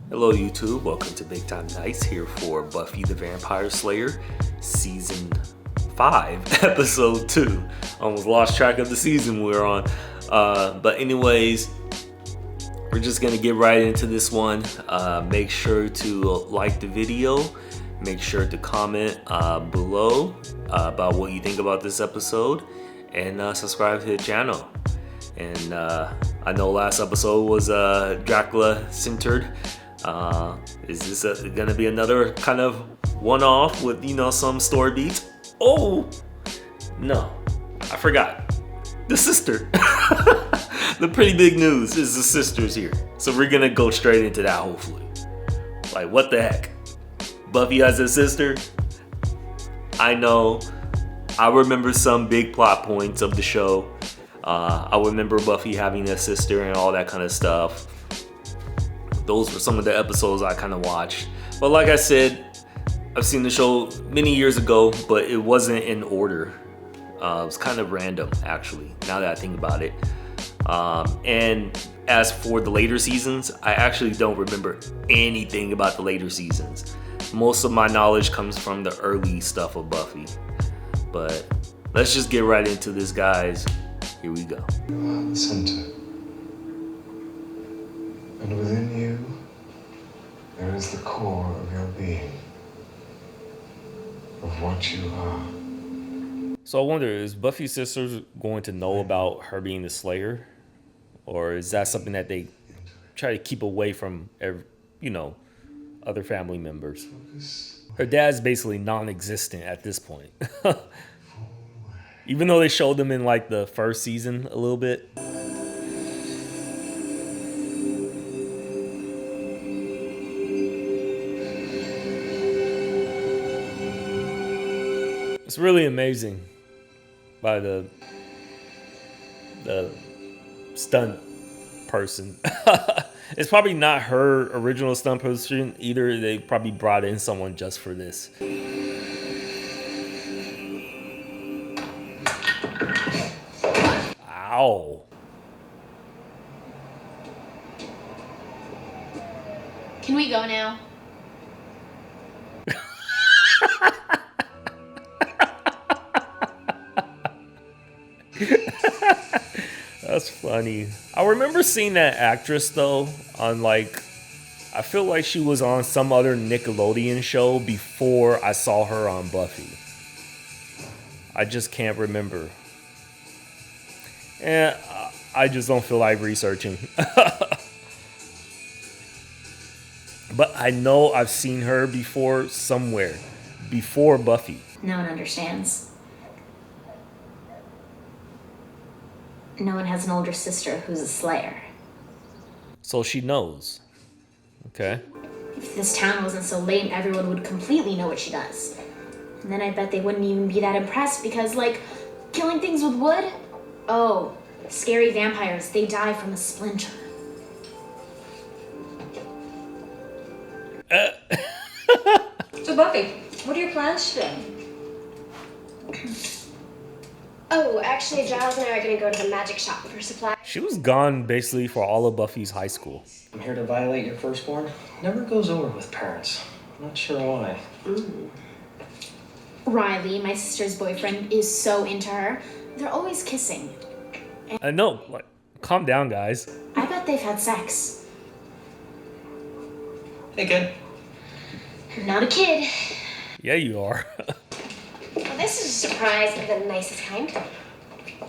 Hello YouTube, welcome to BigTimeKnights here for Buffy the Vampire Slayer Season 5, Episode 2. Almost lost track of the season we were on. But anyways, we're just going to get right into this one. Make sure to like the video. Make sure to comment below about what you think about this episode. And subscribe to the channel. And I know last episode was Dracula centered. Is this gonna be another kind of one-off with, some story beats? Oh, no, I forgot. The sister. The pretty big news is the sister's here. So we're gonna go straight into that, hopefully. Like, what the heck? Buffy has a sister? I know. I remember some big plot points of the show. I remember Buffy having a sister and all that kind of stuff. Those were some of the episodes I kind of watched. But like I said, I've seen the show many years ago, but it wasn't in order. It was kind of random, actually, now that I think about it. And as for the later seasons, I actually don't remember anything about the later seasons. Most of my knowledge comes from the early stuff of Buffy. But let's just get right into this, guys. Here we go. You are the center. And within you, there is the core of your being, of what you are. So I wonder, is Buffy's sisters going to know about her being the Slayer? Or is that something that they try to keep away from, other family members? Her dad's basically non-existent at this point. Even though they showed them in like the first season a little bit. It's really amazing by the stunt person. It's probably not her original stunt person either. They probably brought in someone just for this. Ow. Can we go now? That's funny. I remember seeing that actress though on I feel like she was on some other Nickelodeon show before I saw her on Buffy. I just can't remember. And I just don't feel like researching. But I know I've seen her before somewhere. Before Buffy. No one understands. No one has an older sister who's a Slayer. So she knows. Okay. If this town wasn't so lame, everyone would completely know what she does. And then I bet they wouldn't even be that impressed because, killing things with wood? Oh, scary vampires, they die from a splinter. So Buffy, what are your plans today? Oh, actually, Giles and I are going to go to the magic shop for supplies. She was gone basically for all of Buffy's high school. I'm here to violate your firstborn. Never goes over with parents. I'm not sure why. Riley, my sister's boyfriend, is so into her. They're always kissing. I know, calm down, guys. I bet they've had sex. Hey, kid. I'm not a kid. Yeah, you are. Well, this is a surprise of the nicest kind.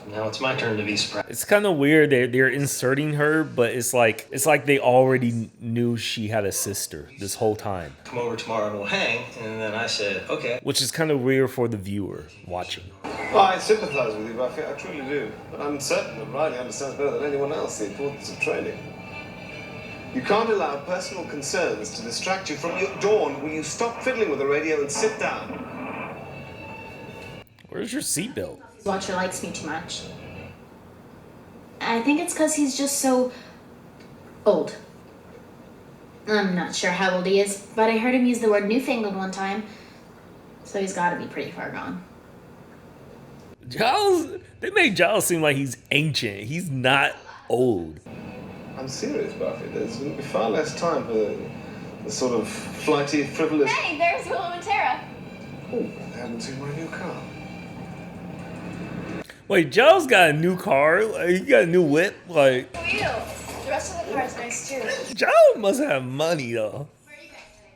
Now it's my turn to be surprised. It's kind of weird they're inserting her, but it's like they already knew she had a sister this whole time. Come over tomorrow and we'll hang. And then I said, okay. Which is kind of weird for the viewer watching. Well, I sympathize with you, Buffy. I truly do. But I'm certain that Riley understands better than anyone else the importance of training. You can't allow personal concerns to distract you from your dawn. Will you stop fiddling with the radio and sit down? Where's your seatbelt? Watcher likes me too much. I think it's because he's just so old. I'm not sure how old he is, but I heard him use the word newfangled one time. So he's got to be pretty far gone. Giles, they made Giles seem like he's ancient. He's not old. I'm serious, Buffy. There's going to be far less time for The sort of flighty, frivolous... Hey, there's Willow and Tara. Oh, they haven't seen my new car. Wait, Giles got a new car? Like, he got a new whip? Like, Wheel. The rest of the car is nice too. Giles must have money, though.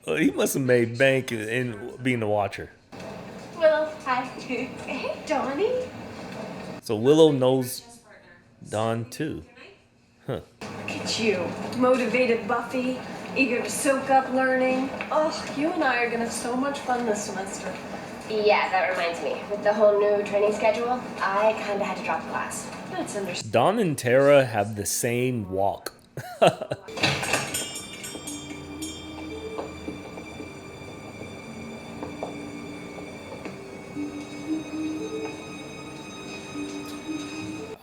He must have made bank in being the watcher. Willow, hi. Hey, Donnie. So Willow knows Dawn, too. Huh. Look at you. Motivated Buffy, eager to soak up learning. Oh, you and I are gonna have so much fun this semester. Yeah, that reminds me. With the whole new training schedule, I kind of had to drop class. That's understandable. Dawn and Tara have the same walk.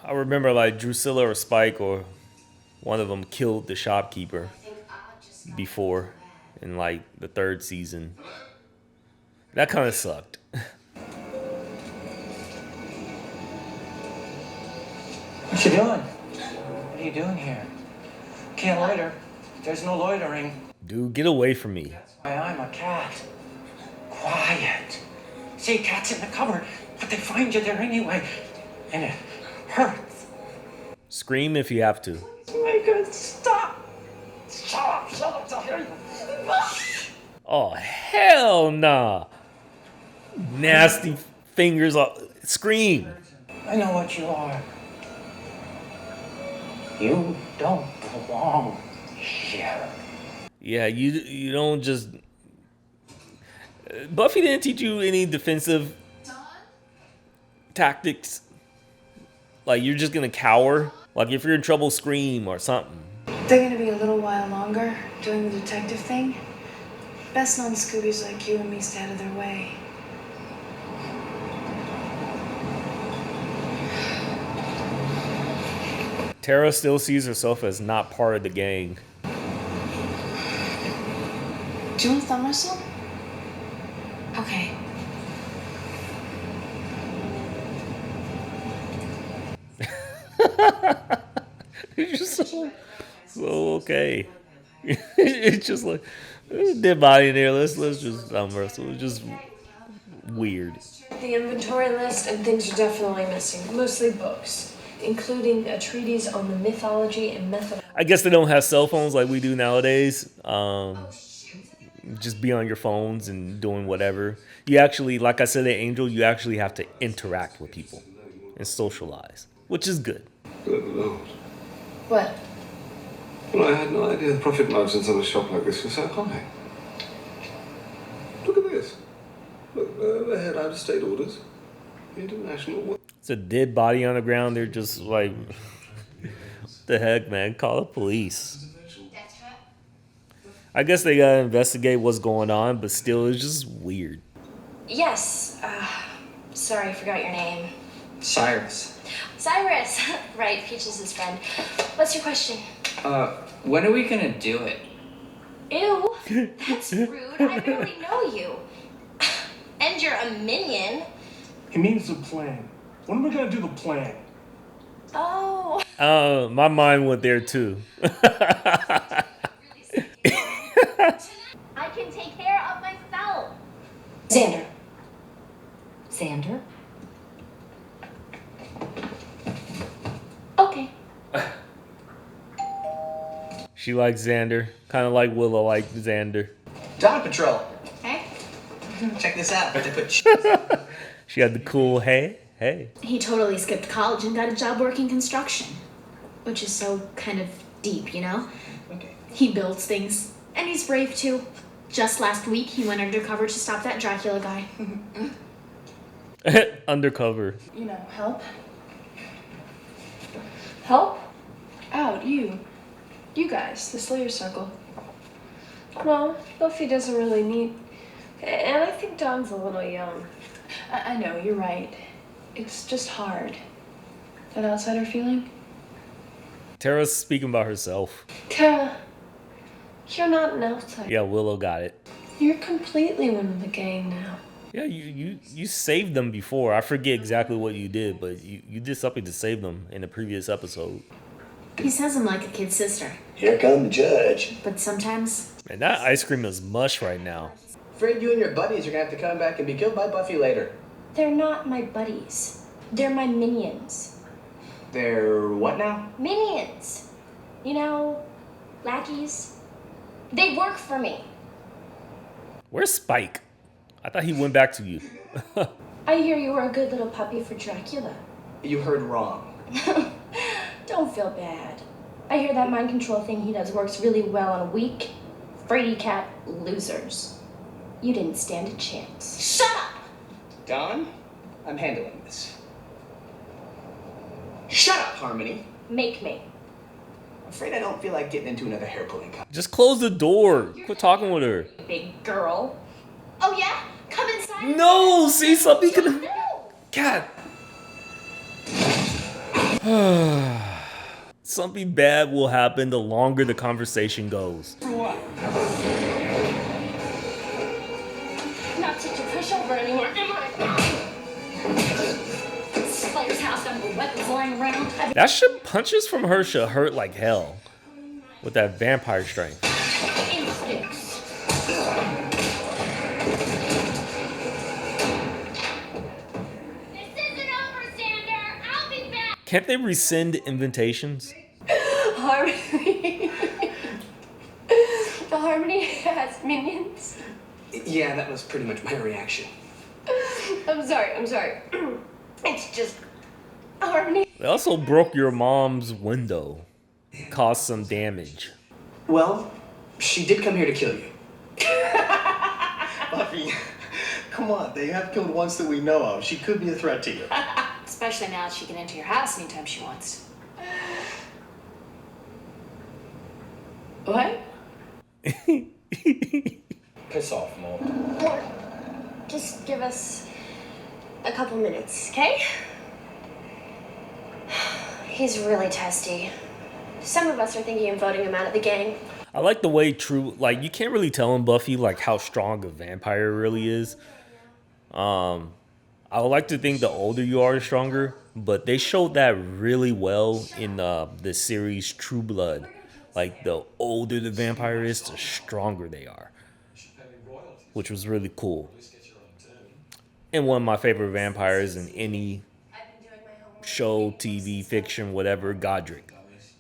I remember like Drusilla or Spike or one of them killed the shopkeeper before in like the 3rd season. That kind of sucked. What you doing? What are you doing here? Can't loiter. There's no loitering. Dude, get away from me. I'm a cat. Quiet. See, cat's in the cupboard, but they find you there anyway. And it hurts. Scream if you have to. Make it stop. Shut up, I'll hear you. Oh, hell nah. Nasty fingers. Scream. I know what you are. You don't belong here. Yeah, you don't just... Buffy didn't teach you any defensive tactics. Like, you're just gonna cower. Like, if you're in trouble, scream or something. They're gonna be a little while longer doing the detective thing. Best known Scoobies like you and me stay out of their way. Tara still sees herself as not part of the gang. Do you want a thumb wrestle? Okay. It's just so okay. It's just like there's a dead body in there. Let's just wrestle. It's just weird. The inventory list and things are definitely missing. Mostly books, including a treatise on the mythology and method. I guess they don't have cell phones like we do nowadays. Just be on your phones and doing whatever. You actually, like I said at Angel, you actually have to interact with people and socialize, which is good. Good Lord. What? Well, I had no idea the profit margins on a shop like this were so high. Look at this. Look, they had out-of-state orders. International... It's a dead body on the ground. They're just like, what the heck, man? Call the police. I guess they gotta investigate what's going on, but still, it's just weird. Yes. Sorry, I forgot your name. Cyrus. Cyrus. Right, Peaches' his friend. What's your question? When are we gonna do it? Ew, that's rude. I barely know you. And you're a minion. He means the plan. When are we gonna do the plan? Oh. My mind went there too. I can take care of myself. Xander. Xander? Okay. She likes Xander, kind of like Willow liked Xander. Dog Patrol. Hey. Check this out. But they put She had the cool hey. He totally skipped college and got a job working construction, which is so kind of deep, you know? Okay. He builds things, and he's brave too. Just last week, he went undercover to stop that Dracula guy. Undercover. You know, help. Help? Out, you. You guys, the Slayer Circle. Well, Buffy doesn't really need... And I think Dawn's a little young. I know, you're right. It's just hard. That outsider feeling? Tara's speaking about herself. Tara, you're not an outsider. Yeah, Willow got it. You're completely one of the gang now. Yeah, you saved them before. I forget exactly what you did, but you did something to save them in the previous episode. He says I'm like a kid sister. Here come the judge. But sometimes... Man, that ice cream is mush right now. Afraid you and your buddies are gonna have to come back and be killed by Buffy later. They're not my buddies. They're my minions. They're what now? Minions. You know, lackeys. They work for me. Where's Spike? I thought he went back to you. I hear you were a good little puppy for Dracula. You heard wrong. Don't feel bad. I hear that mind control thing he does works really well on weak, fraidy cat losers. You didn't stand a chance. Shut up! Don, I'm handling this. Shut up, Harmony. Make me. I'm afraid I don't feel like getting into another hair pulling contest. Just close the door. Quit talking with her. Big girl. Oh yeah? Come inside. No, see something can. God. Something bad will happen the longer the conversation goes. For what? Not such a pushover anymore, am I? Slayer's house, I've got weapons lying around. That shit punches from her should hurt like hell. With that vampire strength. Instincts. This isn't over, Xander. I'll be back. Can't they rescind invitations? Harmony. Harmony has minions. Yeah, that was pretty much my reaction. I'm sorry. It's just Harmony. They also broke your mom's window. Caused some damage. Well, she did come here to kill you. Buffy, come on. They have killed once that we know of. She could be a threat to you. Especially now that she can enter your house anytime she wants. What? Piss off, Mom. Or just give us a couple minutes, okay? He's really testy. Some of us are thinking of voting him out of the gang. I like the way like you can't really tell in Buffy like how strong a vampire really is. I would like to think the older you are, the stronger, but they showed that really well in the series True Blood. Like the older the vampire is, the stronger they are, which was really cool. And one of my favorite vampires in any show, TV, fiction, whatever, Godric.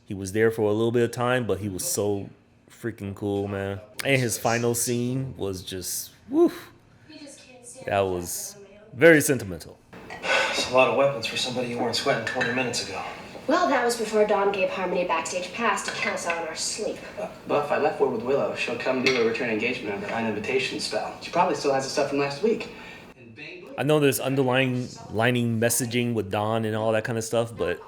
He was there for a little bit of time, but he was so freaking cool, man. And his final scene was just, woo. That was very sentimental. It's a lot of weapons for somebody you weren't sweating 20 minutes ago. Well, that was before Dawn gave Harmony a backstage pass to count us out on our sleep. Buff, I left word with Willow. She'll come do a return engagement under an invitation spell. She probably still has the stuff from last week. I know there's underlying messaging with Dawn and all that kind of stuff, but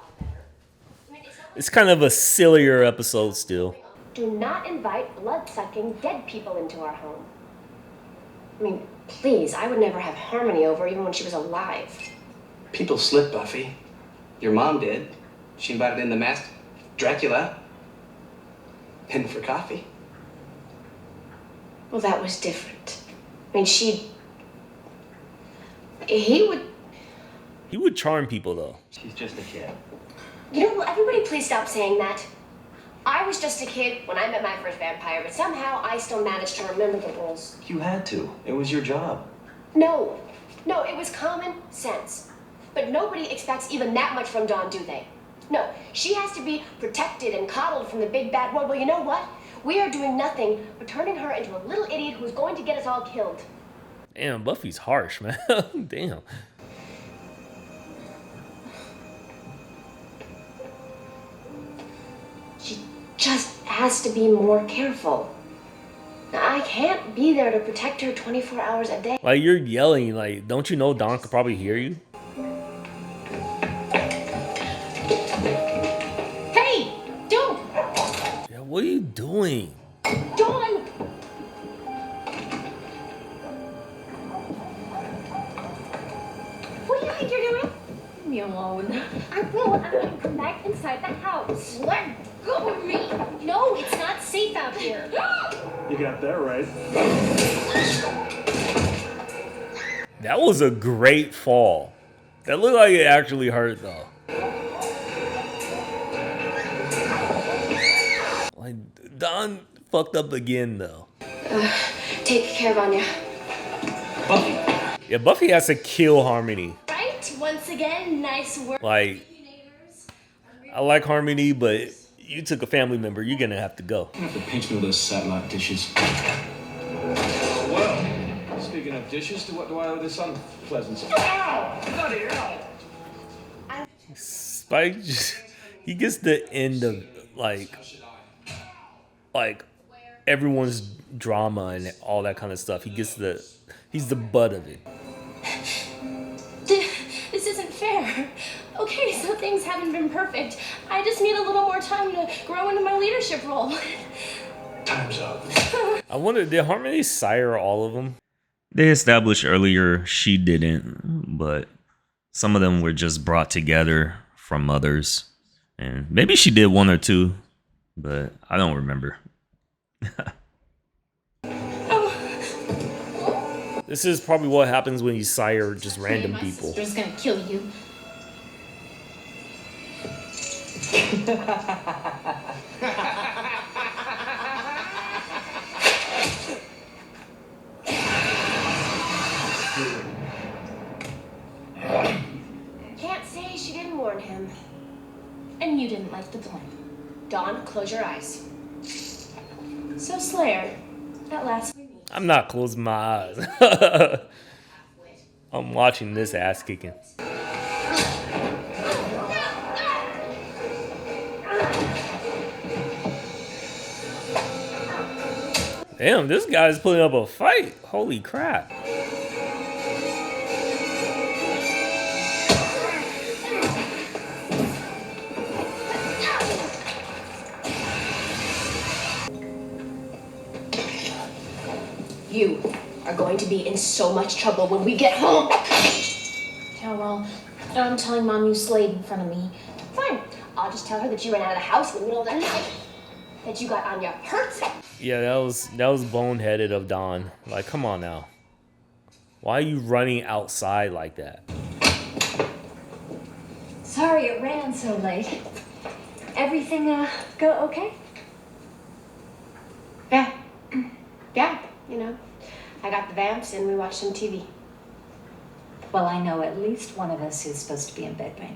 it's kind of a sillier episode still. Do not invite blood-sucking dead people into our home. I mean, please, I would never have Harmony over even when she was alive. People slip, Buffy. Your mom did. She invited in the masked Dracula. And for coffee. Well, that was different. I mean, he would charm people, though. She's just a kid. You know, everybody please stop saying that. I was just a kid when I met my first vampire, but somehow I still managed to remember the rules. You had to. It was your job. No, it was common sense. But nobody expects even that much from Dawn, do they? No, she has to be protected and coddled from the big bad world. Well, you know what? We are doing nothing but turning her into a little idiot who's going to get us all killed. Damn, Buffy's harsh, man. Damn. She just has to be more careful. Now, I can't be there to protect her 24 hours a day. Like, you're yelling. Like, don't you know Dawn could probably hear you? Hey, don't! Yeah, what are you doing? Dawn! What do you think you're doing? Leave me alone. I will. I'm going to come back inside the house. Let go of me. No, it's not safe out here. You got that right. That was a great fall. That looked like it actually hurt, though. Don fucked up again though. Take care of Anya. Buffy. Yeah, Buffy has to kill Harmony. Right? Once again, nice work. Like, I like Harmony, but you took a family member, you're gonna have to go. You have to pinch me with those satellite dishes. Well, speaking of dishes, what do I owe this unpleasant? Ow! Bloody hell! Spike just, he gets the end of like everyone's drama and all that kind of stuff. He's the butt of it. This isn't fair. Okay, so things haven't been perfect. I just need a little more time to grow into my leadership role. Time's up. I wonder, did Harmony sire all of them? They established earlier she didn't, but some of them were just brought together from others. And maybe she did one or two, but I don't remember. This is probably what happens when you sire just random people. My sister's gonna kill you. Can't say she didn't warn him. And you didn't like the plan. Dawn, close your eyes. So Slayer, at last we meet. I'm not closing my eyes. I'm watching this ass kicking. Damn, this guy's putting up a fight. Holy crap. You are going to be in so much trouble when we get home. Yeah, well, I'm telling Mom you slayed in front of me. Fine. I'll just tell her that you ran out of the house in the middle of the night. That you got Anya hurt. Yeah, that was boneheaded of Dawn. Like, come on now. Why are you running outside like that? Sorry it ran so late. Everything go okay? Yeah. Yeah, you know. I got the vamps and we watched some TV. Well, I know at least one of us is supposed to be in bed by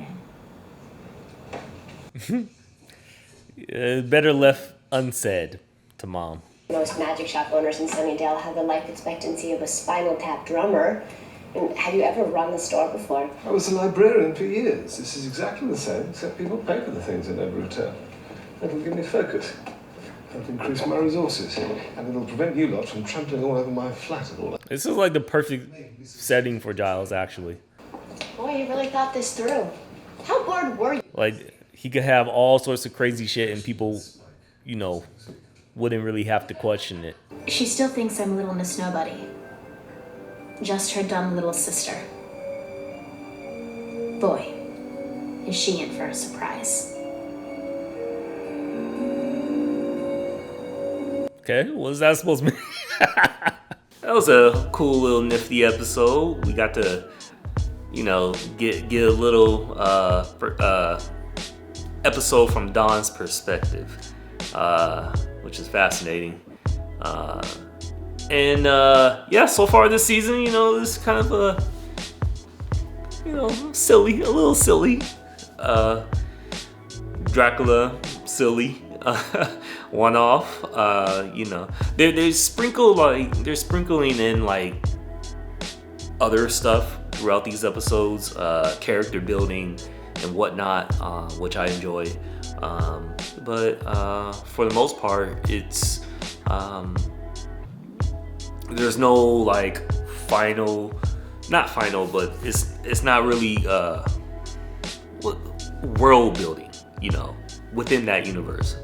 now. Better left unsaid to Mom. Most magic shop owners in Sunnydale have the life expectancy of a Spinal Tap drummer. And have you ever run the store before? I was a librarian for years. This is exactly the same, except people pay for the things they never return. That'll give me focus. That'll increase my resources. And it'll prevent you lot from trampling all over my flat and all that. This is like the perfect setting for Giles, actually. Boy, you really thought this through. How bored were you? Like, he could have all sorts of crazy shit and people, you know, wouldn't really have to question it. She still thinks I'm little Miss Nobody. Just her dumb little sister. Boy, is she in for a surprise. Okay, what was that supposed to mean? That was a cool little nifty episode. We got to, you know, get a little episode from Dawn's perspective, which is fascinating. And yeah, so far this season, you know, this is kind of a, you know, a little silly. Dracula, silly. One-off. You know, they're sprinkling in like other stuff throughout these episodes, character building and whatnot, which I enjoy. But for the most part, it's there's no like not final, but it's not really world building, you know, within that universe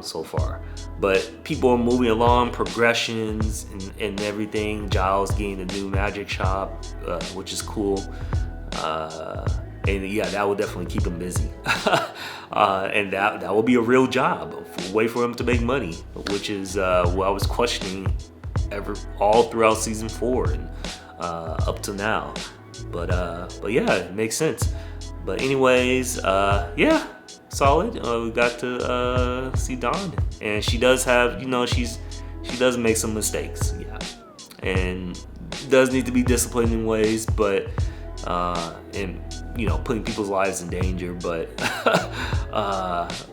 so far. But people are moving along, progressions and everything. Giles getting a new magic shop, which is cool. And yeah, that will definitely keep him busy. And that will be a real job, a way for him to make money, which is what I was questioning all throughout season 4 and up to now. But yeah, it makes sense. But anyways, yeah, solid. We got to see Dawn, and she does have, she does make some mistakes, yeah, and does need to be disciplined in ways, but and putting people's lives in danger. But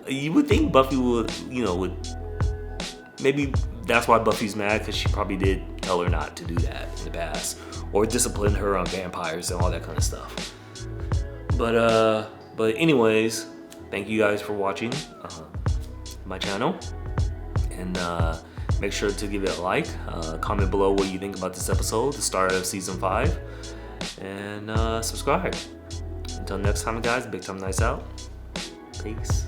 you would think Buffy would maybe that's why Buffy's mad, because she probably did tell her not to do that in the past, or discipline her on vampires and all that kind of stuff. But anyways, thank you guys for watching my channel, and make sure to give it a like, comment below what you think about this episode, the start of season 5, and subscribe. Until next time, guys, BigTimeKnights out. Peace.